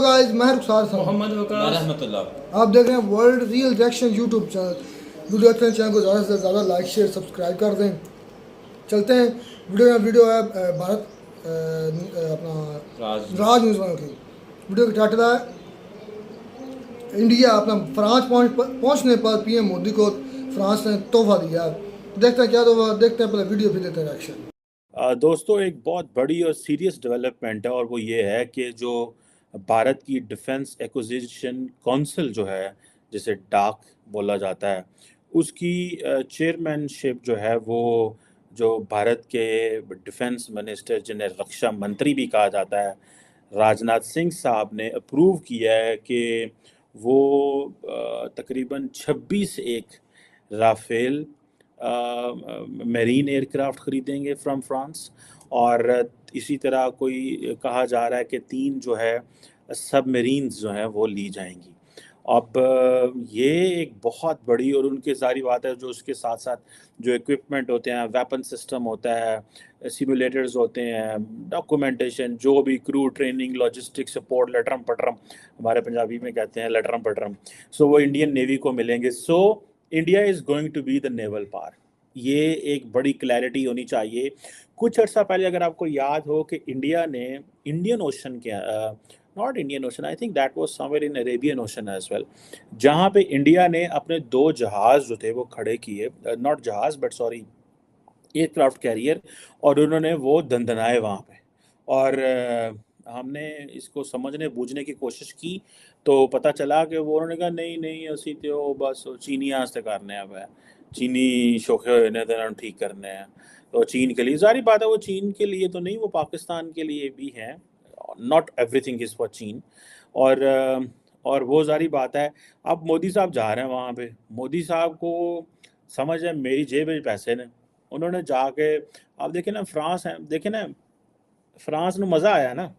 Guys, मैं रुखसार साहब मोहम्मद वकास रहमतुल्लाह। आप देख रहे हैं world real reaction YouTube channel. Video अच्छे चैनल को ज़्यादा से ज़्यादा लाइक शेयर सब्सक्राइब कर दें। चलते हैं वीडियो है भारत अपना राज न्यूज़ वालों की। वीडियो का टाइटल है इंडिया अपना फ्रांस पहुंचने पर पीएम मोदी को फ्रांस ने तोहफा दिया। देखते हैं क्या तोहफा, देखते हैं पहले वीडियो, फिर देते हैं रिएक्शन। दोस्तों, एक बहुत बड़ी और सीरियस डेवलपमेंट है और वो ये है कि जो भारत की डिफेंस एक्विजिशन काउंसिल जो है, जिसे डाक बोला जाता है, उसकी चेयरमैनशिप जो है वो जो भारत के डिफेंस मिनिस्टर, जिन्हें रक्षा मंत्री भी कहा जाता है, राजनाथ सिंह साहब ने अप्रूव किया है कि वो तकरीबन 26 एक राफेल मेरीन एयरक्राफ्ट खरीदेंगे फ्रॉम फ्रांस। और इसी तरह कोई कहा जा रहा है कि 3 जो है सबमरीन्स जो हैं वो ली जाएंगी। अब ये एक बहुत बड़ी, और उनकी सारी बात है जो उसके साथ साथ जो इक्विपमेंट होते हैं, वेपन सिस्टम होता है, सिमुलेटर्स होते हैं, डॉक्यूमेंटेशन, जो भी क्रू ट्रेनिंग, लॉजिस्टिक सपोर्ट, लटरम पटरम, हमारे पंजाबी में कहते हैं लटरम पटरम, सो वो इंडियन नेवी को मिलेंगे। So India is going to be the naval power. ये एक बड़ी क्लैरिटी होनी चाहिए। कुछ अर्सा पहले अगर आपको याद हो कि इंडिया ने इंडियन ओशन के not Indian Ocean, I think that was somewhere in Arabian Ocean as well, जहाँ पे इंडिया ने अपने 2 जहाज़ जो थे वो खड़े किए, नॉट जहाज़ बट सॉरी एयरक्राफ्ट कैरियर, और उन्होंने वो दंदनाए वहाँ पे। और हमने इसको समझने बूझने की कोशिश की तो पता चला कि वो उन्होंने कहा नहीं नहीं असी तो बस चीनियां से करने हैं, चीनी शौके हुए ने तो उन्होंने ठीक करने हैं। तो चीन के लिए जारी बात है, वो चीन के लिए तो नहीं, वो पाकिस्तान के लिए भी हैं। नॉट एवरीथिंग इज़ फॉर चीन। और और वो जारी बात है। अब मोदी साहब जा रहे हैं वहाँ पे, मोदी साहब को समझ है मेरी जेब में पैसे ने, उन्होंने जाके, आप देखें ना फ्रांस है, देखें ना फ्रांस में मज़ा आया ना,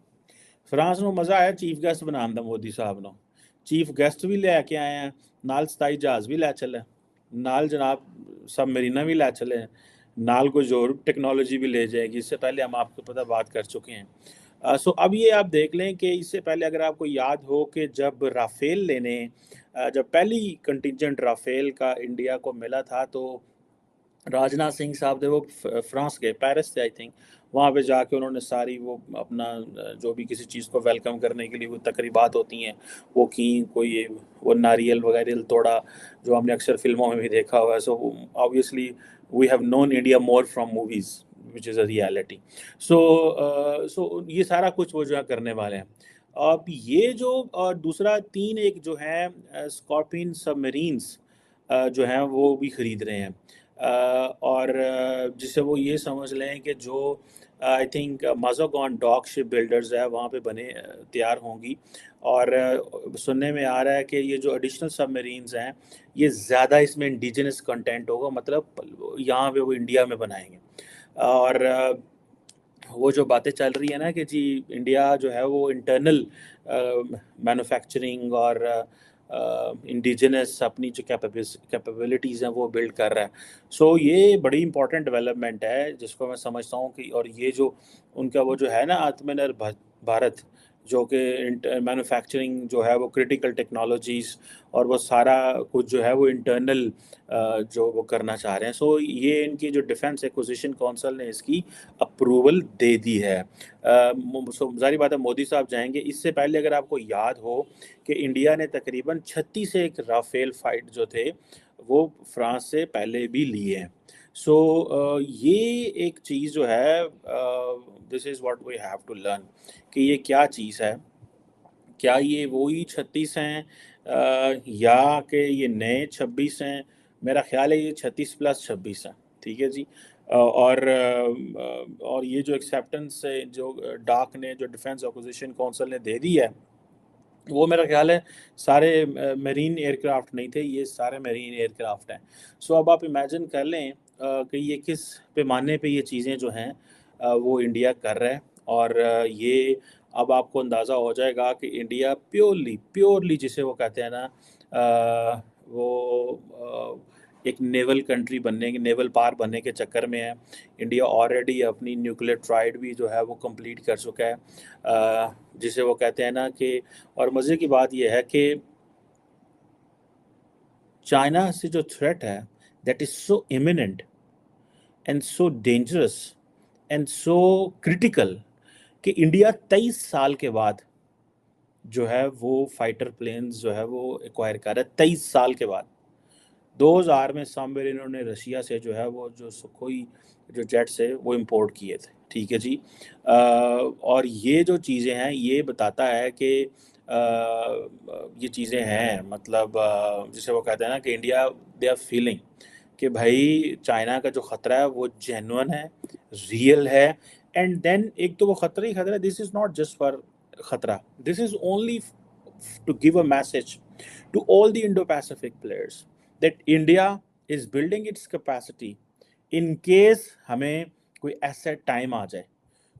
फ्रांस में मज़ा आया चीफ गेस्ट बनाने ਦਾ मोदी साहब ਨੂੰ। चीफ गेस्ट भी लेके आए हैं, नाल 27 जहाज़ भी लै चले, नाल जनाब सबमरीना भी लै चले, नाल कुछ और टेक्नोलॉजी भी ले जाएगी। इससे पहले हम आपको पता बात कर चुके हैं। सो अब ये आप देख लें कि इससे पहले अगर आपको याद हो कि जब राफेल लेने जब पहली कंटिजेंट राफेल का इंडिया को मिला था, तो राजनाथ सिंह साहब थे वो फ्रांस गए, पेरिस से आई थिंक, वहाँ पे जाके उन्होंने सारी वो अपना जो भी किसी चीज़ को वेलकम करने के लिए वो तकरीबात होती हैं वो की, कोई वो नारियल वगैरह तोड़ा, जो हमने अक्सर फिल्मों में भी देखा हुआ है। So obviously we have known India more from movies which is a reality. So ये सारा कुछ वो जो है करने वाले हैं। अब ये जो दूसरा 3 एक जो है स्कॉर्पियन सबमरीन्स जो हैं वो भी ख़रीद रहे हैं। और जिससे वो ये समझ लें कि जो I think Mazagon dock ship builders है वहाँ पे बने तैयार होंगी। और सुनने में आ रहा है कि ये जो एडिशनल सबमरीन्स हैं ये ज़्यादा इसमें इंडिजिनस कंटेंट होगा, मतलब यहाँ पे वो इंडिया में बनाएंगे। और वो जो बातें चल रही है ना कि जी इंडिया जो है वो इंटरनल मैन्युफैक्चरिंग और इंडिजिनस अपनी जो कैपेबिलिटीज़ हैं वो बिल्ड कर रहा है। सो ये बड़ी इंपॉर्टेंट डेवलपमेंट है जिसको मैं समझता हूँ कि, और ये जो उनका वो जो है ना आत्मनिर्भर भारत, जो कि मैन्युफैक्चरिंग जो है वो क्रिटिकल टेक्नोलॉजीज़ और वो सारा कुछ जो है वो इंटरनल जो वो करना चाह रहे हैं। सो ये इनकी जो डिफेंस एक्विजिशन काउंसिल ने इसकी अप्रूवल दे दी है। सो जारी बात है मोदी साहब जाएंगे। इससे पहले अगर आपको याद हो कि इंडिया ने तकरीबन 36 एक राफेल फाइट जो थे वो फ्रांस से पहले भी लिए हैं। सो ये एक चीज़ जो है, this is what we have to learn कि ये क्या चीज़ है, क्या ये वही 36 हैं या कि ये नए 26 हैं। मेरा ख्याल है ये 36 प्लस 26 हैं, ठीक है जी। और ये जो एक्सेप्टेंस है जो डाक ने, जो डिफेंस एक्विजिशन काउंसिल ने दे दी है, वो मेरा ख्याल है सारे मरीन एयरक्राफ्ट नहीं थे, ये सारे मरीन एयरक्राफ्ट हैं। सो अब आप इमेजिन कर लें कि ये किस पैमाने पे ये चीज़ें जो हैं वो इंडिया कर रहा है। और ये अब आपको अंदाज़ा हो जाएगा कि इंडिया प्योरली प्योरली जिसे वो कहते हैं ना, वो एक नेवल कंट्री बनने के, नेवल पावर बनने के चक्कर में है। इंडिया ऑलरेडी अपनी न्यूक्लियर ट्राइड भी जो है वो कंप्लीट कर चुका है, जिसे वो कहते हैं ना कि, और मज़े की बात यह है कि चाइना से जो थ्रेट है that is so imminent and so dangerous and so critical कि इंडिया 23 साल के बाद जो है वो फाइटर प्लेन्स जो है वो एक्वायर कर रहा है, 23 साल के बाद। 2000 में समवेयर इन्होंने रशिया से जो है वो जो सुखोई जो जेट्स है वो इंपोर्ट किए थे, ठीक है जी। और ये जो चीज़ें हैं ये बताता है कि ये चीज़ें हैं, मतलब जिसे वो कहते हैं ना कि इंडिया दे आर फीलिंग कि भाई चाइना का जो ख़तरा है वो जेन्युइन है, रियल है। एंड देन एक तो वो ख़तरा ही ख़तरा, this is not just for ख़तरा, this is only to give a message to all the Indo-Pacific players that India is building its capacity in case हमें कोई ऐसा टाइम आ जाए।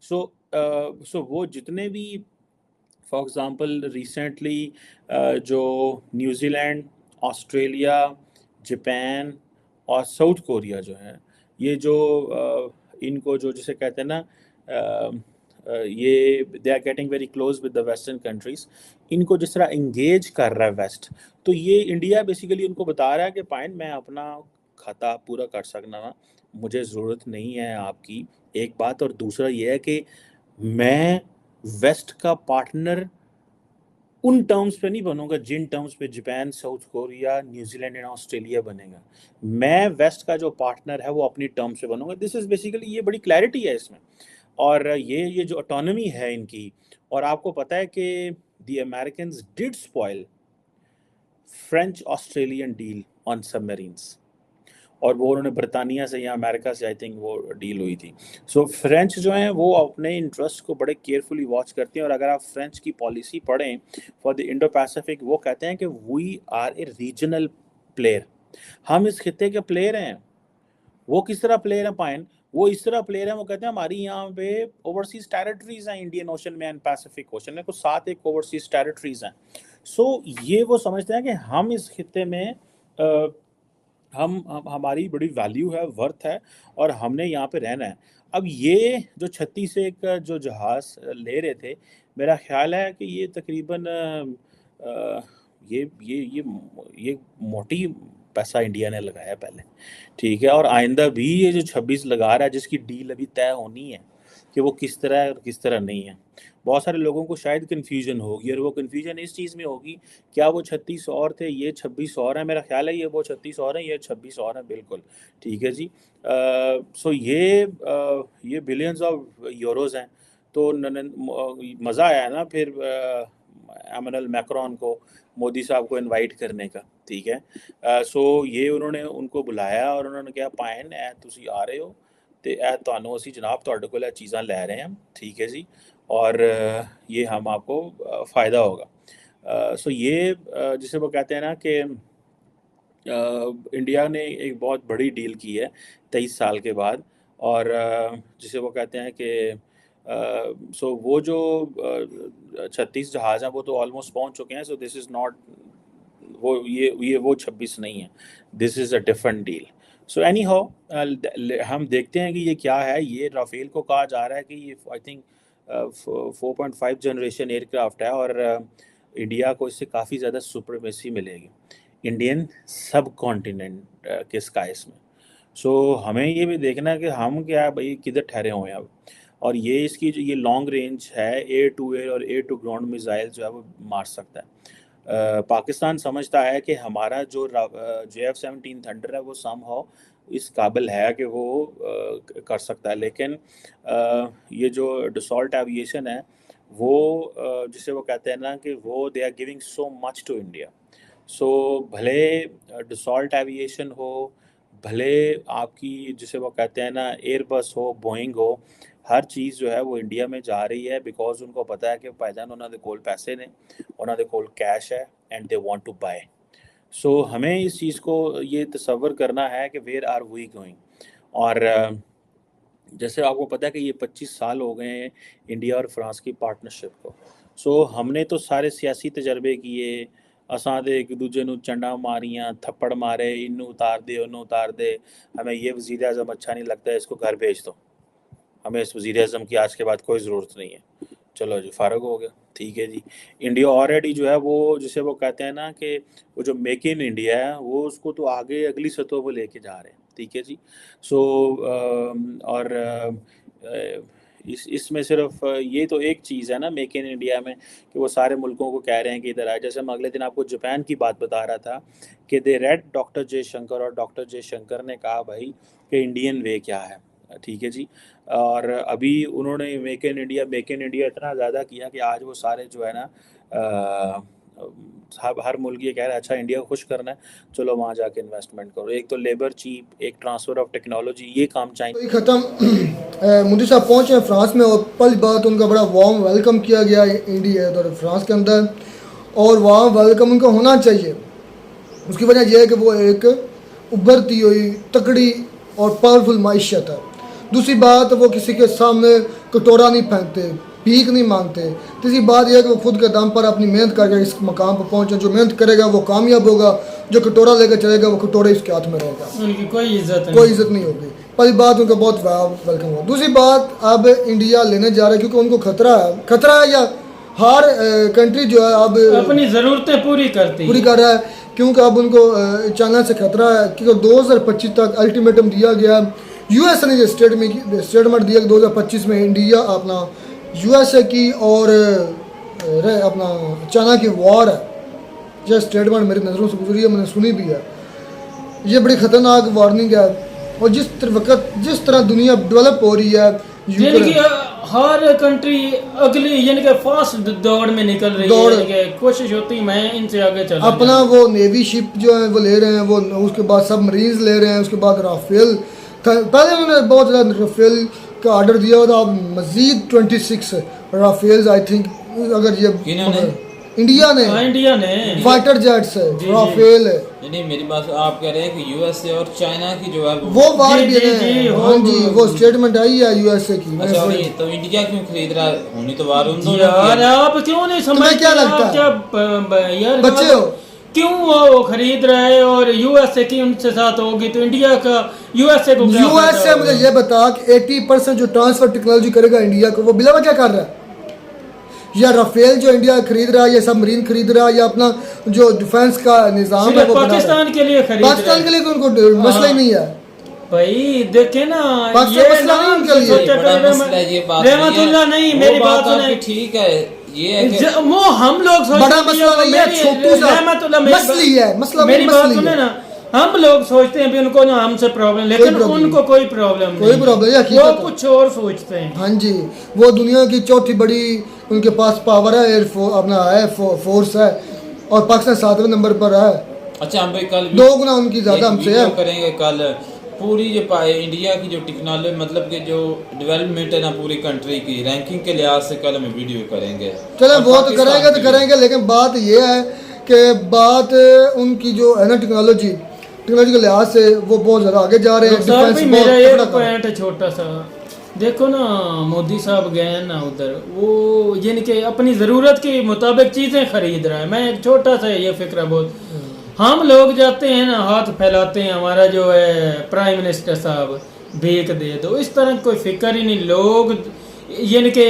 सो वो जितने भी, फॉर एग्ज़ाम्पल रिसेंटली जो न्यूजीलैंड, ऑस्ट्रेलिया, जापान और साउथ कोरिया जो है, ये जो इनको जो जिसे कहते हैं ना ये they are getting very close with the western countries, इनको जिस तरह इंगेज कर रहा है वेस्ट, तो ये इंडिया बेसिकली उनको बता रहा है कि पाइन मैं अपना खाता पूरा कर सकना ना, मुझे ज़रूरत नहीं है आपकी, एक बात। और दूसरा ये है कि मैं वेस्ट का पार्टनर उन टर्म्स पे नहीं बनूंगा जिन टर्म्स पे Japan, south Korea, New Zealand and Australia बनेगा। मैं वेस्ट का जो पार्टनर है वो अपनी टर्म्स पे बनूंगा। दिस इज़ बेसिकली, ये बड़ी क्लैरिटी है इसमें। और ये जो ऑटोनॉमी है इनकी, और आपको पता है कि the Americans did spoil French Australian deal on submarines, और वो उन्होंने बरतानिया से या अमेरिका से आई थिंक वो डील हुई थी। सो फ्रेंच जो हैं वो अपने इंटरेस्ट को बड़े केयरफुली वॉच करते हैं, और अगर आप फ्रेंच की पॉलिसी पढ़ें फॉर द इंडो पैसिफिक, वो कहते हैं कि we are a regional player, हम इस खिते के प्लेयर हैं। वो किस तरह प्लेयर है पाइन, वो इस तरह प्लेयर है, वो कहते हैं हमारी यहाँ पे ओवरसीज टेरिटरीज हैं इंडियन ओशन में एंड पैसिफिक ओशन में, कुछ 7 एक ओवरसीज टेरिटरीज हैं। सो ये वो समझते हैं कि हम इस खिते में हम हमारी बड़ी वैल्यू है, वर्थ है, और हमने यहाँ पे रहना है। अब ये जो 36 एक जो जहाज़ ले रहे थे, मेरा ख्याल है कि ये तकरीबन अ, ये मोटी पैसा इंडिया ने लगाया पहले, ठीक है, और आइंदा भी ये जो 26 लगा रहा है, जिसकी डील अभी तय होनी है कि वो किस तरह है और किस तरह नहीं है। बहुत सारे लोगों को शायद कन्फ्यूजन होगी, और वो कन्फ्यूजन इस चीज़ में होगी, क्या वो 36 और थे, ये 26 और हैं। मेरा ख्याल है ये वो 36 और हैं, ये 26 और हैं, बिल्कुल ठीक है जी। सो ये बिलियंस ऑफ यूरोज़ हैं। तो मज़ा आया ना फिर एमैनुअल मैक्रोन को, मोदी साहब को इनवाइट करने का, ठीक है। सो ये उन्होंने उनको बुलाया और उन्होंने कहा पाइन ऐ तुसी आ रहे हो तो ऐ ਤੁਹਾਨੂੰ ਅਸੀਂ जनाब ਤੁਹਾਡੇ ਕੋਲ ਇਹ चीज़ां लै रहे हैं, ठीक है जी, और ये हम आपको फ़ायदा होगा। सो ये जिसे वो कहते हैं ना कि इंडिया ने एक बहुत बड़ी डील की है 23 साल के बाद, और जिसे वो कहते हैं कि सो वो जो 36 जहाज़ हैं वो तो ऑलमोस्ट पहुंच चुके हैं। सो दिस इज़ नॉट वो ये वो 26 नहीं है, this is a different deal. So any how हम देखते हैं कि ये क्या है। ये राफेल को कहा जा रहा है कि ये आई थिंक 4.5 जनरेशन एयरक्राफ्ट है, और इंडिया को इससे काफ़ी ज़्यादा सुपरमेसी मिलेगी इंडियन सब कॉन्टिनेंट के स्काइस में। सो हमें ये भी देखना है कि हम क्या भाई किधर ठहरे हुए हैं अब, और ये इसकी जो ये लॉन्ग रेंज है, एयर टू एयर और एयर टू ग्राउंड मिसाइल जो है वो मार सकता है। पाकिस्तान समझता है कि हमारा जो JF-17 थंडर है वो समहाउ इस काबिल है कि वो कर सकता है, लेकिन ये जो डसॉल्ट एविएशन है वो जिसे वो कहते हैं ना कि वो they are giving so much to India. So भले डसॉल्ट एविएशन हो, भले आपकी जिसे वो कहते हैं ना एयरबस हो, बोइंग हो, हर चीज़ जो है वो इंडिया में जा रही है, बिकॉज उनको पता है कि भाईजान उन्होंने कोल पैसे ने, उन्होंने कोल कैश है, and they want to buy. So हमें इस चीज़ को ये तसव्वुर करना है कि वेयर आर वी गोइंग। और जैसे आपको पता है कि ये 25 साल हो गए हैं इंडिया और फ्रांस की पार्टनरशिप को। सो हमने तो सारे सियासी तजर्बे किए, असां ते एक दूजे नू चंडा मारियां, थप्पड़ मारे, इनू उतार दे, उन्नू उतार दे, हमें ये वज़ीर आज़म अच्छा नहीं लगता है, इसको घर भेज दो, हमें इस वज़ीर आज़म की आज के बाद कोई ज़रूरत नहीं है। चलो जी, फ़ारग हो गया, ठीक है जी। इंडिया ऑलरेडी जो है वो, जिसे वो कहते हैं ना कि वो जो मेक इन इंडिया है, वो उसको तो आगे अगली सतह पर लेके जा रहे हैं, ठीक है जी। सो और इसमें सिर्फ ये तो एक चीज़ है ना मेक इन इंडिया में, कि वो सारे मुल्कों को कह रहे हैं कि इधर आए। जैसे मैं अगले दिन आपको जापान की बात बता रहा था कि दे रेड डॉक्टर जयशंकर, और डॉक्टर जयशंकर ने कहा भाई कि इंडियन वे क्या है, ठीक है जी। और अभी उन्होंने मेक इन इंडिया इतना ज़्यादा किया कि आज वो सारे जो है ना हर मुल्क ये कह रहा है अच्छा इंडिया को खुश करना है, चलो वहाँ जाके इन्वेस्टमेंट करो। एक तो लेबर चीप, एक ट्रांसफ़र ऑफ टेक्नोलॉजी, ये काम चाहिए। तो ये ख़त्म मोदी साहब पहुँचे फ्रांस में, और पहली बात उनका बड़ा वार्म वेलकम किया गया इंडिया और फ्रांस के अंदर, और वार्म वेलकम उनका होना चाहिए। उसकी वजह यह है कि वो एक उभरती हुई तकड़ी और पावरफुल माइशत है। दूसरी बात, वो किसी के सामने कटोरा नहीं फेंकते, भीख नहीं मांगते। तीसरी बात यह है कि वो खुद के दम पर अपनी मेहनत करके इस मकाम पर पहुँचे। जो मेहनत करेगा वो कामयाब होगा, जो कटोरा लेकर चलेगा वो कटोरे इसके हाथ में रहेगा, उनकी कोई इज्जत नहीं होगी। पहली बात, उनका बहुत वेलकम हुआ। दूसरी बात, अब इंडिया लेने जा रहा है क्योंकि उनको खतरा है या हर कंट्री जो है अब अपनी ज़रूरतें पूरी कर रहा है, क्योंकि अब उनको चाइना से खतरा है। क्योंकि 2025 तक अल्टीमेटम दिया गया, यूएस ने जो स्टेटमेंट दिया कि 2025 में इंडिया अपना यूएसए की और अपना चाइना की वॉर है। यह स्टेटमेंट मेरी नज़रों से गुजरी है, मैंने सुनी भी है। ये बड़ी ख़तरनाक वार्निंग है। और जिस तरह दुनिया डेवलप हो रही है, हर कंट्री अगली यानी कि फास्ट दौड़ में निकल रही है, यानी कि कोशिश होती है मैं इनसे आगे चलूं। अपना वो नेवी शिप जो है वो ले रहे हैं, वो उसके बाद सबमरीन्स ले रहे हैं, उसके बाद राफेल, पहले उन्होंने बहुत ज़्यादा राफेल का ऑर्डर दिया था, अब मज़ीद 26 राफेल्स आई थिंक, अगर ये इंडिया ने फाइटर जेट्स है, राफेल है। नहीं, मेरी बात आप कह रहे हैं कि यूएसए और चाइना की जो है वो वार भी है। हाँ जी, वो स्टेटमेंट आई है यूएसए की। अच्छा, तो इंडिया क्यों खरीद रहा है? होनी तो वार उन दोनों यार, आप क्यों नहीं समझते? क्या लगता है यार, बच्चे हो, क्यों वो खरीद रहा है और यूएसए की उनसे साथ होगी तो इंडिया का यूएसए को यूएसए मुझे ये बता कि 80% जो ट्रांसफर टेक्नोलॉजी करेगा इंडिया को, वो बिला वजह कर रहा है? या राफेल जो इंडिया खरीद रहा है, या सबमरीन खरीद रहा है, या अपना जो डिफेंस का निजाम है वो पाकिस्तान के लिए खरीद पाकिस्तान के लिए तो उनको मसला ही नहीं है भाई। देखे ना, ये मसला नहीं उनके लिए, रहमतुल्लाह नहीं, मेरी बात सुने, ठीक है, ये है कि वो हम लोग बड़ा मसला नहीं है, छोटू सा मसली है, मसला मेरी बात सुने ना, हम लोग सोचते हैं भी उनको ना हमसे प्रॉब्लम, लेकिन उनको कोई प्रॉब्लम नहीं, वो कुछ और सोचते हैं। हाँ जी, वो दुनिया की चौथी बड़ी उनके पास पावर है, अपना है फोर्स है, और पाकिस्तान 7वें नंबर पर है। अच्छा, हम भाई कल 2 गुना उनकी ज्यादा हमसे है। करेंगे कल पूरी जो इंडिया की जो टेक्नोलॉजी, मतलब कि जो डेवलपमेंट है ना पूरी कंट्री की रैंकिंग के लिहाज से कल हम वीडियो करेंगे। चलो वो तो करेंगे, लेकिन बात ये है कि बात उनकी जो है ना टेक्नोलॉजी के लिहाज से वो बहुत ज़्यादा आगे जा रहे हैं। मेरा एक पॉइंट है छोटा सा, देखो ना, मोदी साहब गए हैं ना उधर, वो यानी कि अपनी ज़रूरत के मुताबिक चीज़ें खरीद रहा है। मैं एक छोटा सा ये फिक्र बहुत, हम लोग जाते हैं ना हाथ फैलाते हैं, हमारा जो है प्राइम मिनिस्टर साहब भीख दे दो, इस तरह कोई फिक्र ही नहीं। लोग यानी कि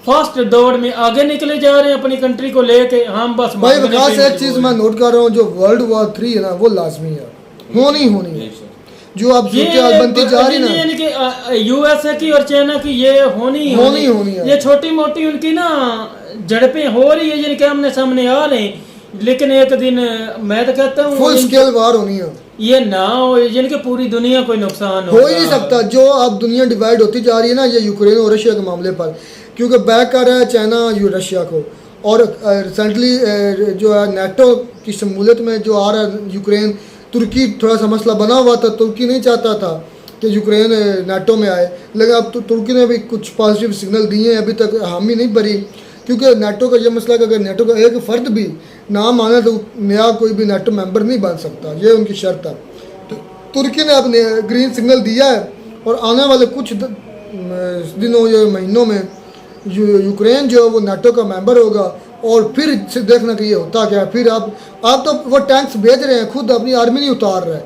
फास्ट दौड़ में आगे निकले जा रहे हैं अपनी कंट्री को लेके। हम बस भाई विकास, एक चीज़ मैं नोट कर रहा हूँ, जो वर्ल्ड वॉर 3 है ना, वो लाजमी है, होनी है, जो अब बनती जा रही है यानी कि यूएसए की और चाइना की, ये होनी है। ये छोटी मोटी उनकी ना झड़पें हो रही है, यानी कि आमने सामने आ रहे हैं, लेकिन एक दिन मैं तो कहता हूँ फुल स्केल वार होनी है। ये ना हो, यानी कि पूरी दुनिया कोई नुकसान हो ही नहीं सकता। जो अब दुनिया डिवाइड होती जा रही है ना, ये यूक्रेन और रशिया के मामले पर, क्योंकि बैक कर रहा है चाइना रशिया को, और रिसेंटली जो है नेटो की शमूलियत में जो आ रहा है यूक्रेन, तुर्की थोड़ा सा मसला बना हुआ था, तुर्की नहीं चाहता था कि यूक्रेन नेटो में आए, लेकिन अब तो तुर्की ने भी कुछ पॉजिटिव सिग्नल दिए हैं, अभी तक हामी नहीं भरी, क्योंकि नेटो का ये मसला है कि अगर नेटो का एक फ़र्द भी ना माने तो नया कोई भी नेटो मेंबर नहीं बन सकता, ये उनकी शर्त है। तो तुर्की ने अब ग्रीन सिग्नल दिया है, और आने वाले कुछ दिनों या महीनों में यूक्रेन जो है वो नेटो का मेंबर होगा, और फिर से देखना कि ये होता क्या है। फिर आप तो वो टैंक्स भेज रहे हैं, खुद अपनी आर्मी नहीं उतार रहे।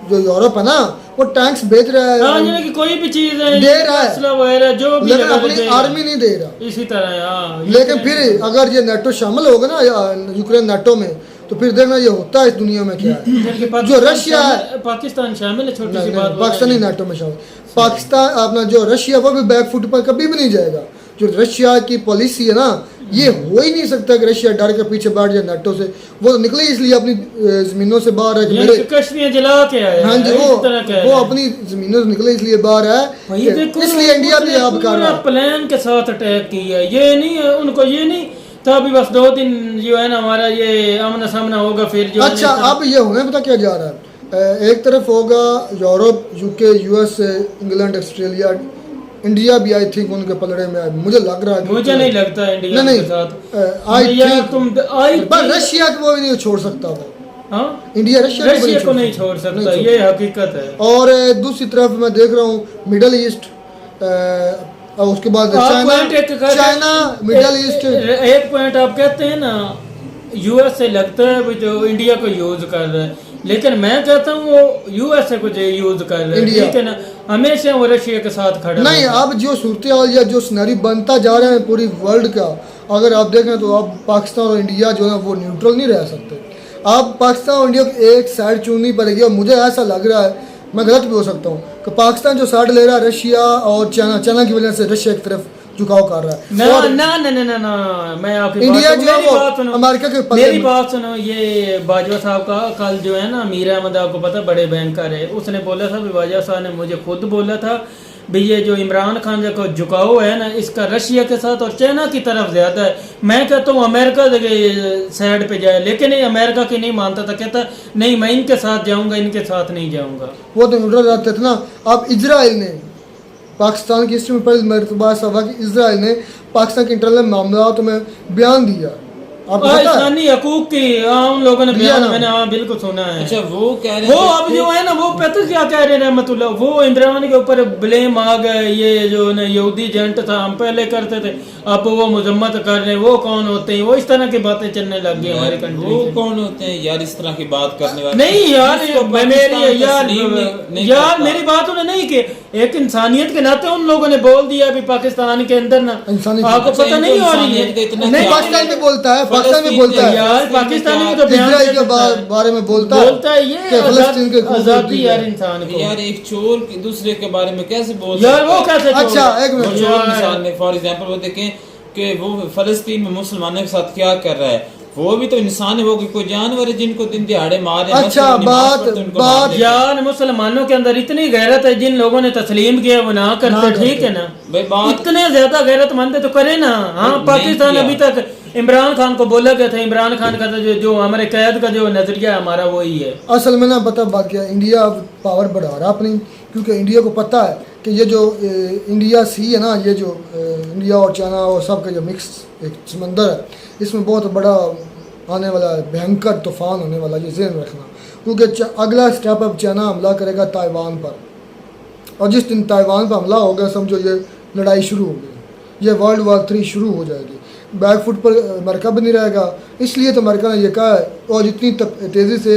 जो यूरोप है ना वो टैंक्स भेज रहा है, हाँ यानी कि कोई भी चीज है दे रहा है, असला वगैरह जो भी लेकिन लगा अपनी देगा। आर्मी नहीं दे रहा। इसी तरह हाँ, लेकिन फिर अगर ये नेटो शामिल होगा ना यूक्रेन नेटो में, तो फिर देखना ये होता है इस दुनिया में क्या है। जो रशिया है, पाकिस्तान शामिल है, छोटी सी बात पाकिस्तानी नेटो में शामिल, पाकिस्तान अपना जो रशिया वो भी बैक फुट पर कभी भी नहीं जाएगा। जो रशिया की पॉलिसी है ना, ये हो ही नहीं सकता कि रशिया डर के पीछे बैठ जाए नेटो से। वो निकले इसलिए अपनी जमीनों से बाहर है कि मेरे कश्मीर जला के आए। हाँ जी, वो अपनी जमीनों से निकले इसलिए बाहर है, इसलिए इंडिया भी आप कर रहा है। प्लान के साथ अटैक किया, ये नहीं है उनको, ये नहीं था अभी बस 2 दिन जो है ना हमारा ये आमना सामना होगा फिर जो। अच्छा अब ये होने पता क्या जा रहा है, एक तरफ होगा Europe, UK, US, England, Australia, India भी आई थिंक उनके पलड़े में है। मुझे लग रहा है, मुझे नहीं लगता इंडिया के साथ आई थिंक, पर रशिया को वो नहीं छोड़ सकता वो। हाँ? इंडिया रशिया को नहीं छोड़ सकता, ये हकीकत है। और दूसरी तरफ मैं देख रहा हूँ मिडल ईस्ट, और उसके बाद चाइना, मिडल ईस्ट। एक पॉइंट आप कहते हैं ना यूएस से लगता है जो इंडिया को यूज कर रहा है, लेकिन मैं कहता हूँ वो यूएसए को जो यूज कर रहा है, ठीक है ना, हमेशा वो रशिया के साथ खड़ा नहीं। अब जो सूरत या जो सिनेरियो बनता जा रहा है पूरी वर्ल्ड का, अगर आप देखें तो अब पाकिस्तान और इंडिया जो है वो न्यूट्रल नहीं रह सकते। अब पाकिस्तान और इंडिया को एक साइड चुननी पड़ेगी, और मुझे ऐसा लग रहा है, मैं गलत भी हो सकता हूँ, कि पाकिस्तान जो साइड ले रहा है रशिया और चाइना की वजह से रशिया की तरफ झुकाव कर रहा है। ना मैं आपकी इंडिया जो है अमेरिका के मेरी बात सुनो। ये बाजवा साहब का कल जो है ना मीर अहमद, आपको पता बड़े बैंकर है, उसने बोला था, बाजवा साहब ने मुझे खुद बोला था भी ये जो इमरान खान का झुकाव है ना इसका रशिया के साथ और चाइना की तरफ ज्यादा है। मैं कहता हूँ अमेरिका साइड पे जाए, लेकिन ये अमेरिका की नहीं मानता था, कहता नहीं मैं इनके साथ जाऊंगा, इनके साथ नहीं जाऊंगा। वो तो न्यूट्रल रहते थे ना। अब इजराइल ने पाकिस्तान की हिस्ट्री में पहली मरतबा ऐसा हुआ कि इजराइल ने पाकिस्तान के इंटरनल मामलात में बयान दिया। इंसानी हकूक की उन लोगों ने बयान, मैंने बिल्कुल सुना है। अच्छा वो कह रहे हैं, वो अब जो है ना वो पता क्या कह रहे हैं रहमतुल्लाह, वो इमरान के ऊपर ब्लेम आ गए, ये जो ना यहूदी एजेंट था हम पहले करते थे, अब वो मजम्मत कर रहे हैं, वो कौन होते हैं, वो इस तरह की बातें चलने लग गई हमारे कंट्री। वो कौन होते हैं यार इस तरह की बात करने वाले? नहीं यार मेरी बात उन्हें नहीं की, एक इंसानियत के नाते उन लोगों ने बोल दिया अभी पाकिस्तान के अंदर ना, आपको पता नहीं हो रही है। नहीं पाकिस्तान में बोलता है, पाकिस्तान में बोलता है यार, पाकिस्तानी में तो इजराइल के बारे में बोलता है ये आजादी यार इंसान को। यार एक चोर दूसरे के बारे में कैसे बोलता यार, वो कैसे? अच्छा एक मिनट, फॉर एग्जांपल वो देखें कि वो फलस्तीन में मुसलमानों के साथ क्या कर रहा है, वो भी तो इंसान है, वो कोई जानवर है जिनको दिन दिहाड़े मारे। अच्छा बात यार मुसलमानों के अंदर इतनी गैरत है, जिन लोगों ने तस्लीम किया वो ना करते, ठीक है ना भाई, इतने ज्यादा गैरतमंद है तो करे ना। हाँ पाकिस्तान अभी तक इमरान खान को बोला गया था, इमरान खान का जो हमारे कैद का जो नजरिया हमारा वही है। असल में ना पता बात क्या, इंडिया अब पावर बढ़ा रहा अपनी, क्योंकि इंडिया को पता है कि ये जो इंडिया सी है ना, ये जो इंडिया और चाइना और सब का जो मिक्स एक समंदर है, इसमें बहुत बड़ा आने वाला भयंकर तूफान होने वाला, ये ज़हन रखना। क्योंकि अगला स्टेप अब चाइना हमला करेगा ताइवान पर, और जिस दिन ताइवान पर हमला होगा समझो ये लड़ाई शुरू हो गई, ये वर्ल्ड वॉर 3 शुरू हो जाएगी। बैक फुट पर अमेरिका भी नहीं रहेगा, इसलिए तो अमेरिका ने ये कहा है, और जितनी तेज़ी से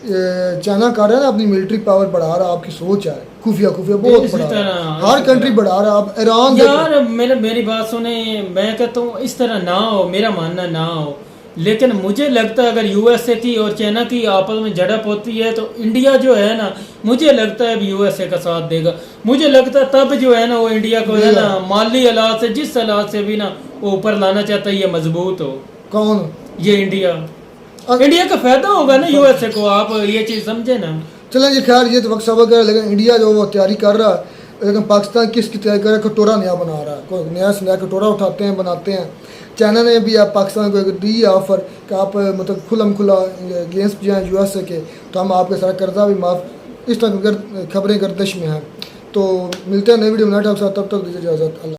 चाइना कर रहा है ना अपनी मिलिट्री पावर बढ़ा रहा है, आपकी सोच है खुफिया बहुत बढ़ा रहा है, हर कंट्री बढ़ा रहा है। अब ईरान यार मेरी बात सुने, मैं कहता हूँ इस तरह ना हो, मेरा मानना ना हो, लेकिन मुझे लगता है अगर यूएसए की और चाइना की आपस में झड़प होती है तो इंडिया जो है ना, मुझे लगता है अभी यूएसए का साथ देगा। मुझे लगता है तब जो है ना वो इंडिया को है ना माली हालात से, जिस हालात से भी ना वो ऊपर लाना चाहता है, ये मजबूत हो। कौन? ये इंडिया का फायदा होगा ना यूएसए को, आप ये चीज समझे ना। चलें जी खैर, ये तो वक्त सबक है, लेकिन इंडिया जो वो तैयारी कर रहा है, लेकिन पाकिस्तान किसकी तैयारी कर रहा है? कटोरा नया बना रहा है, कोई नया कटोरा उठाते हैं बनाते हैं। चाइना ने भी आप पाकिस्तान को दी ऑफर कि आप मतलब खुला अगेंस्ट जाएँ यूएसए के, तो हम आपके सारा कर्जा भी माफ़, इस तरह खबरें गर्दिश में हैं। तो मिलते हैं नई वीडियो बनाए आपके साथ, तब तक दीजिए इजाज़त। अल्लाह।